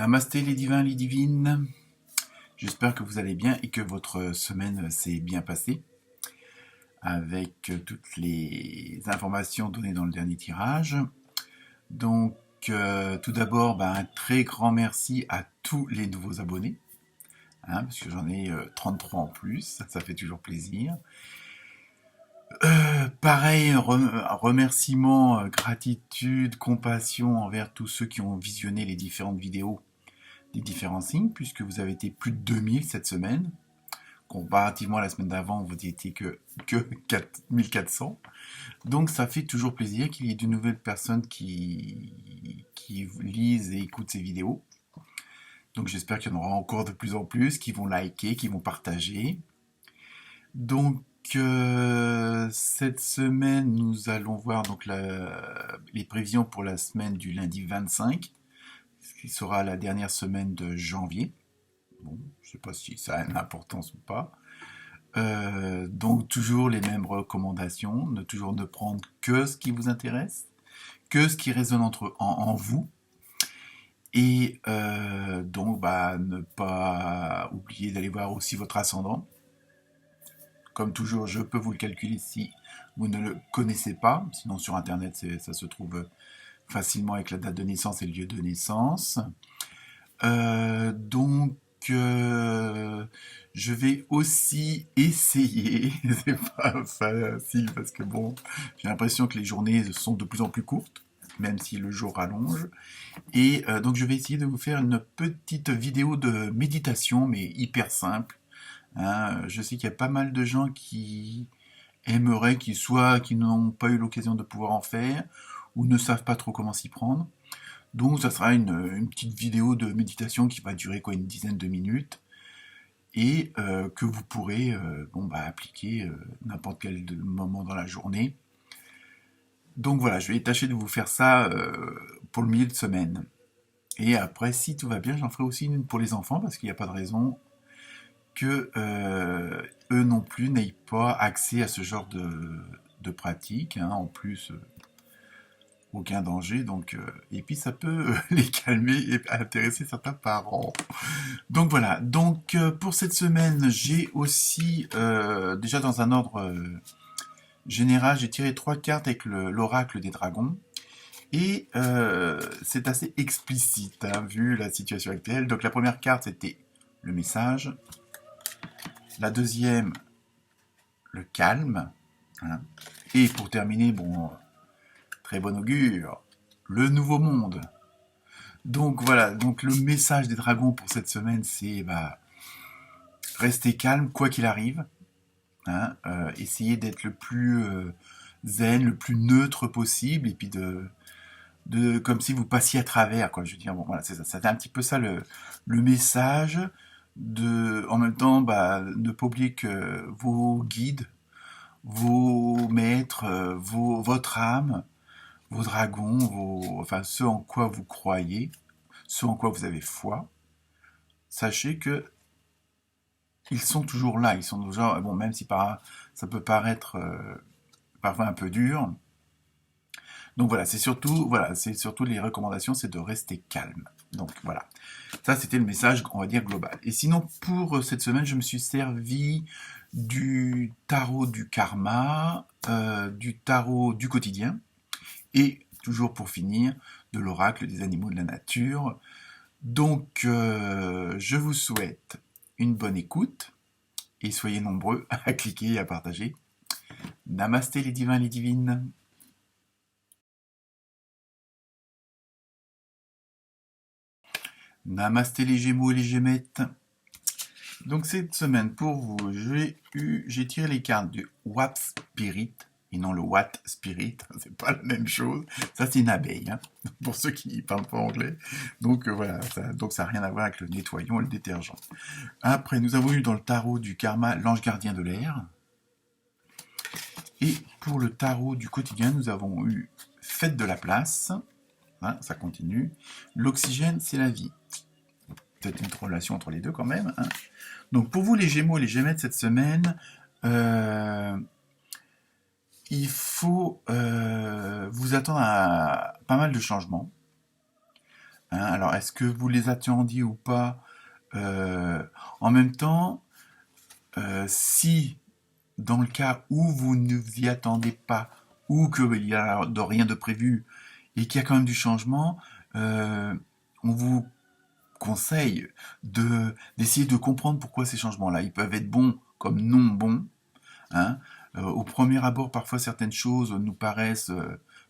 Namasté les divins, les divines. J'espère que vous allez bien et que votre semaine s'est bien passée avec toutes les informations données dans le dernier tirage. Donc, tout d'abord, un très grand merci à tous les nouveaux abonnés, parce que j'en ai 33 en plus, ça fait toujours plaisir. Pareil, remerciement, gratitude, compassion envers tous ceux qui ont visionné les différentes vidéos des différents signes, puisque vous avez été plus de 2000 cette semaine. Comparativement à la semaine d'avant, vous n'étiez que 1400. Donc ça fait toujours plaisir qu'il y ait de nouvelles personnes qui lisent et écoutent ces vidéos. Donc j'espère qu'il y en aura encore de plus en plus, qui vont liker, qui vont partager. Donc cette semaine, nous allons voir donc les prévisions pour la semaine du lundi 25, ce qui sera la dernière semaine de janvier. Bon, je ne sais pas si ça a une importance ou pas. Donc toujours les mêmes recommandations, toujours ne prendre que ce qui vous intéresse, que ce qui résonne en vous. Et donc ne pas oublier d'aller voir aussi votre ascendant. Comme toujours, je peux vous le calculer si vous ne le connaissez pas. Sinon, sur Internet, ça se trouve facilement avec la date de naissance et le lieu de naissance. Donc, je vais aussi essayer, c'est pas facile parce que bon, j'ai l'impression que les journées sont de plus en plus courtes, même si le jour rallonge. Et donc, je vais essayer de vous faire une petite vidéo de méditation, mais hyper simple. Je sais qu'il y a pas mal de gens qui aimeraient, qui n'ont pas eu l'occasion de pouvoir en faire, ou ne savent pas trop comment s'y prendre. Donc ça sera une petite vidéo de méditation qui va durer une dizaine de minutes, et que vous pourrez appliquer n'importe quel moment dans la journée. Donc voilà, je vais tâcher de vous faire ça pour le milieu de semaine. Et après, si tout va bien, j'en ferai aussi une pour les enfants, parce qu'il n'y a pas de raison que eux non plus n'aient pas accès à ce genre de pratique. En plus, aucun danger. Donc, et puis ça peut les calmer et intéresser certains parents. Donc voilà. Donc pour cette semaine, j'ai aussi, déjà dans un ordre général, j'ai tiré 3 cartes avec l'oracle des dragons. Et c'est assez explicite, vu la situation actuelle. Donc la première carte, c'était le message. La deuxième, le calme. Et pour terminer, très bon augure, le nouveau monde. Donc voilà, donc le message des dragons pour cette semaine, c'est rester calme quoi qu'il arrive. Essayer d'être le plus zen, le plus neutre possible, et puis de comme si vous passiez à travers, quoi. Je veux dire, voilà, c'est ça. C'était un petit peu ça le message. En même temps, ne pas oublier que vos guides, vos maîtres, votre âme, vos dragons, enfin ce en quoi vous croyez, ce en quoi vous avez foi, sachez que ils sont toujours là. Ils sont toujours, même si ça peut paraître parfois un peu dur. Donc c'est surtout les recommandations, c'est de rester calme. Donc voilà, ça c'était le message, on va dire, global. Et sinon, pour cette semaine, je me suis servi du tarot du karma, du tarot du quotidien, et toujours pour finir, de l'oracle des animaux de la nature. Donc je vous souhaite une bonne écoute, et soyez nombreux à cliquer et à partager. Namasté les divins, les divines. Namasté les Gémeaux et les Gémettes. Donc cette semaine pour vous, j'ai tiré les cartes du Watt Spirit et non le Watt Spirit, c'est pas la même chose. Ça c'est une abeille, pour ceux qui ne parlent pas anglais. Donc voilà, ça n'a rien à voir avec le nettoyant et le détergent. Après, nous avons eu dans le tarot du karma l'ange gardien de l'air. Et pour le tarot du quotidien, nous avons eu faites de la place. Ça continue. L'oxygène, c'est la vie. Peut-être une relation entre les deux quand même. Donc pour vous les Gémeaux et les Gémettes cette semaine, il faut vous attendre à pas mal de changements. hein. Alors, est-ce que vous les attendiez ou pas? Euh, En même temps, si dans le cas où vous ne vous y attendez pas, ou qu'il n'y a rien de prévu, et qu'il y a quand même du changement, on vous conseille d'essayer de comprendre pourquoi ces changements-là. Ils peuvent être bons comme non bons, hein. Au premier abord, parfois certaines choses nous paraissent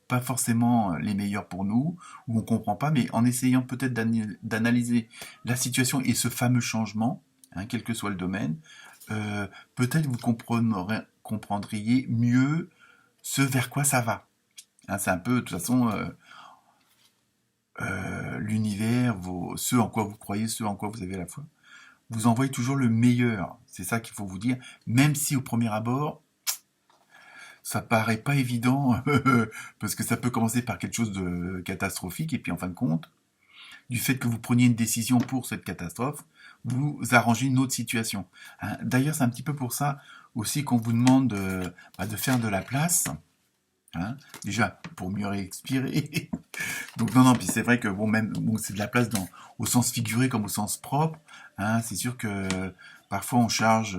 pas forcément les meilleures pour nous, ou on comprend pas, mais en essayant peut-être d'analyser la situation et ce fameux changement, hein, quel que soit le domaine, peut-être vous comprendriez mieux ce vers quoi ça va. Hein, c'est un peu, de toute façon, l'univers, ce en quoi vous croyez, ce en quoi vous avez la foi, vous envoie toujours le meilleur. C'est ça qu'il faut vous dire, même si au premier abord, ça paraît pas évident, parce que ça peut commencer par quelque chose de catastrophique, et puis en fin de compte, du fait que vous preniez une décision pour cette catastrophe, vous arrangez une autre situation. Hein. D'ailleurs, c'est un petit peu pour ça aussi qu'on vous demande de faire de la place. Hein, déjà, pour mieux respirer. Donc non, non, puis c'est vrai que bon, même bon, c'est de la place au sens figuré comme au sens propre. Hein, c'est sûr que parfois on surcharge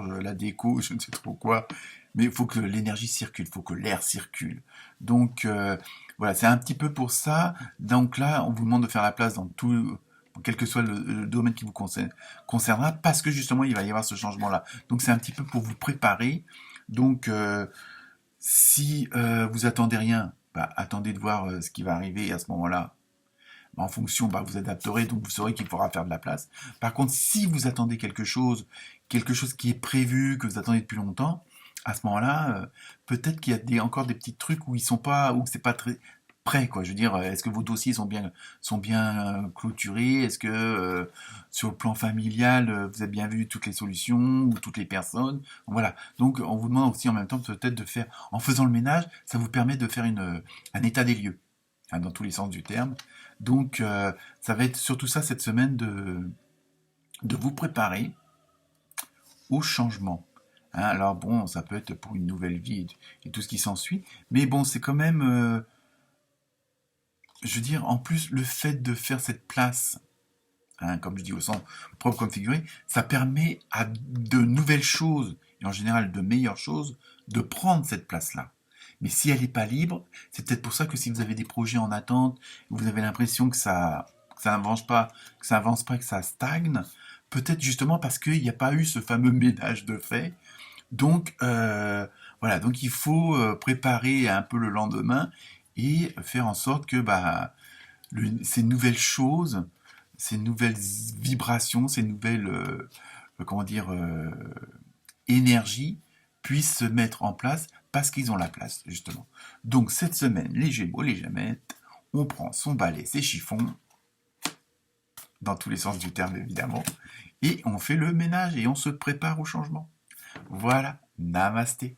la déco, je ne sais trop quoi, mais il faut que l'énergie circule, il faut que l'air circule. Donc voilà, c'est un petit peu pour ça. Donc là, on vous demande de faire la place dans tout, quel que soit le domaine qui vous concernera, parce que justement, il va y avoir ce changement-là. Donc c'est un petit peu pour vous préparer. Donc si vous attendez rien, bah, attendez de voir ce qui va arriver et à ce moment-là, bah, en fonction, bah, vous adapterez, donc vous saurez qu'il faudra faire de la place. Par contre, si vous attendez quelque chose qui est prévu, que vous attendez depuis longtemps, à ce moment-là, peut-être qu'il y a encore des petits trucs où ils sont pas, où c'est pas très prêt, quoi. Je veux dire, est-ce que vos dossiers sont bien clôturés? Est-ce que sur le plan familial, vous avez bien vu toutes les solutions ou toutes les personnes? Voilà. Donc, on vous demande aussi en même temps peut-être de faire, en faisant le ménage, ça vous permet de faire un état des lieux, hein, dans tous les sens du terme. Donc, ça va être surtout ça cette semaine de vous préparer au changement. Hein, alors bon, ça peut être pour une nouvelle vie et tout ce qui s'ensuit, mais bon, c'est quand même, je veux dire, en plus, le fait de faire cette place, hein, comme je dis, au sens propre comme figuré, ça permet à de nouvelles choses, et en général de meilleures choses, de prendre cette place-là. Mais si elle n'est pas libre, c'est peut-être pour ça que si vous avez des projets en attente, vous avez l'impression que ça n'avance pas, que ça avance pas, que ça stagne, peut-être justement parce qu'il n'y a pas eu ce fameux ménage de fait. Donc voilà, donc il faut préparer un peu le lendemain et faire en sorte que bah, ces nouvelles choses, ces nouvelles vibrations, ces nouvelles comment dire énergies puissent se mettre en place parce qu'ils ont la place justement. Donc cette semaine, les Gémeaux, les Gémettes, on prend son balai, ses chiffons, dans tous les sens du terme évidemment, et on fait le ménage et on se prépare au changement. Voilà, namasté.